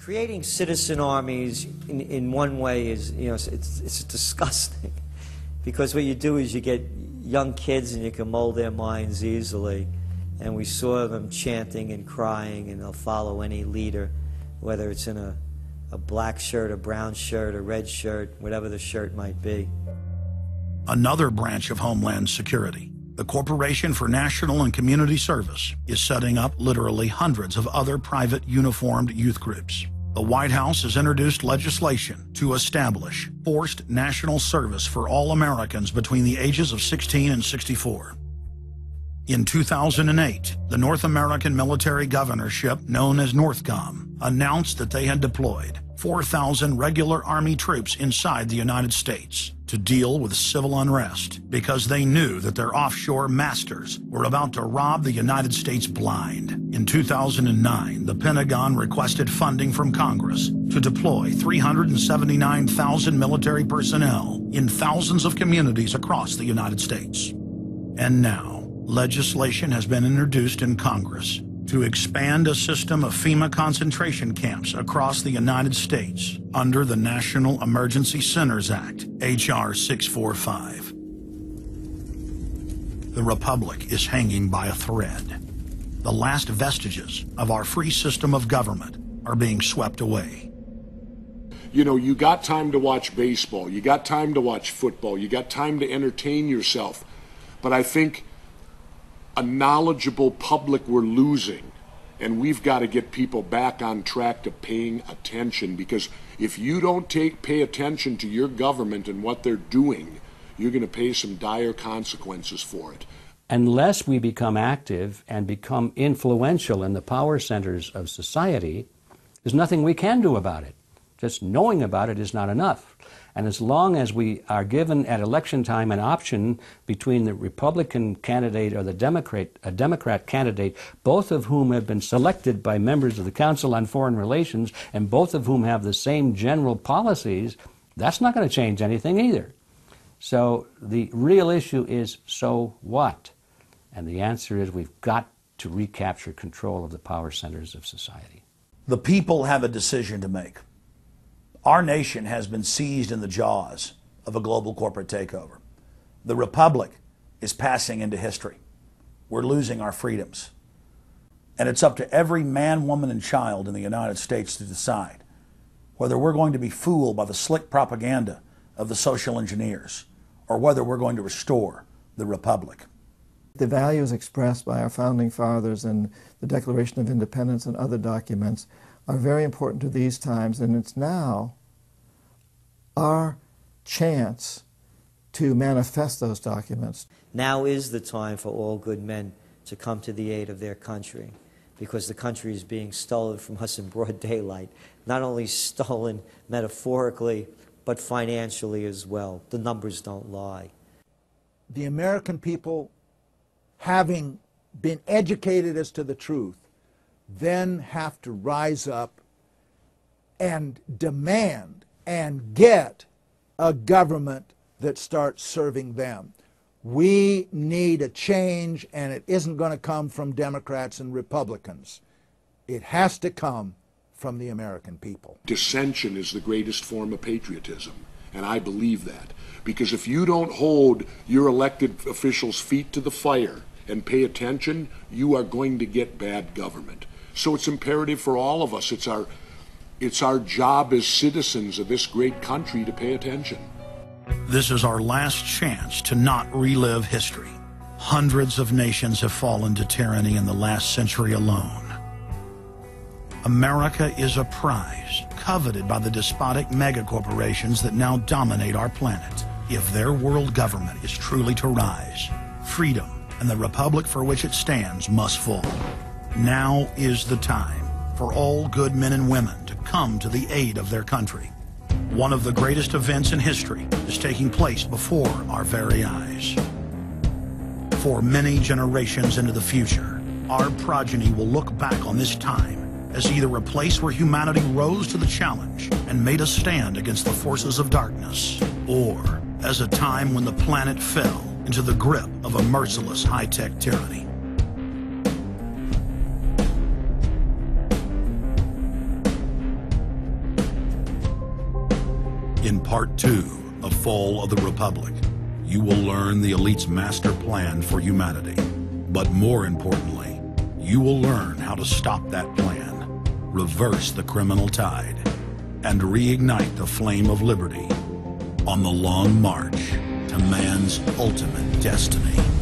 Creating citizen armies in one way is, it's disgusting, because what you do is you get young kids and you can mold their minds easily, and we saw them chanting and crying, and they'll follow any leader, whether it's in a black shirt, a brown shirt, a red shirt, whatever the shirt might be. Another branch of Homeland Security, the Corporation for National and Community Service, is setting up literally hundreds of other private uniformed youth groups. The White House has introduced legislation to establish forced national service for all Americans between the ages of 16 and 64. In 2008, the North American Military Governorship, known as NORTHCOM, announced that they had deployed 4,000 regular Army troops inside the United States to deal with civil unrest because they knew that their offshore masters were about to rob the United States blind. In 2009, the Pentagon requested funding from Congress to deploy 379,000 military personnel in thousands of communities across the United States. And now, legislation has been introduced in Congress to expand a system of FEMA concentration camps across the United States under the National Emergency Centers Act, H.R. 645. The Republic is hanging by a thread. The last vestiges of our free system of government are being swept away. You got time to watch baseball, you got time to watch football, you got time to entertain yourself, but I think a knowledgeable public we're losing, and we've got to get people back on track to paying attention, because if you don't pay attention to your government and what they're doing, you're going to pay some dire consequences for it. Unless we become active and become influential in the power centers of society, there's nothing we can do about it. Just knowing about it is not enough. And as long as we are given at election time an option between the Republican candidate or the Democrat candidate, both of whom have been selected by members of the Council on Foreign Relations and both of whom have the same general policies, that's not going to change anything either. So the real issue is, so what? And the answer is we've got to recapture control of the power centers of society. The people have a decision to make. Our nation has been seized in the jaws of a global corporate takeover. The Republic is passing into history. We're losing our freedoms. And it's up to every man, woman, and child in the United States to decide whether we're going to be fooled by the slick propaganda of the social engineers or whether we're going to restore the Republic. The values expressed by our founding fathers and the Declaration of Independence and other documents are very important to these times, and it's now our chance to manifest those documents. Now is the time for all good men to come to the aid of their country, because the country is being stolen from us in broad daylight. Not only stolen metaphorically, but financially as well. The numbers don't lie. The American people, having been educated as to the truth, then have to rise up and demand and get a government that starts serving them. We need a change, and it isn't going to come from Democrats and Republicans. It has to come from the American people. Dissension is the greatest form of patriotism, and I believe that. Because if you don't hold your elected officials' feet to the fire and pay attention, you are going to get bad government. So it's imperative for all of us. It's our job as citizens of this great country to pay attention. This is our last chance to not relive history. Hundreds of nations have fallen to tyranny in the last century alone. America is a prize coveted by the despotic megacorporations that now dominate our planet. If their world government is truly to rise, freedom and the republic for which it stands must fall. Now is the time for all good men and women to come to the aid of their country. One of the greatest events in history is taking place before our very eyes. For many generations into the future, our progeny will look back on this time as either a place where humanity rose to the challenge and made a stand against the forces of darkness, or as a time when the planet fell into the grip of a merciless high-tech tyranny. In Part 2 of Fall of the Republic, you will learn the elite's master plan for humanity. But more importantly, you will learn how to stop that plan, reverse the criminal tide, and reignite the flame of liberty on the long march to man's ultimate destiny.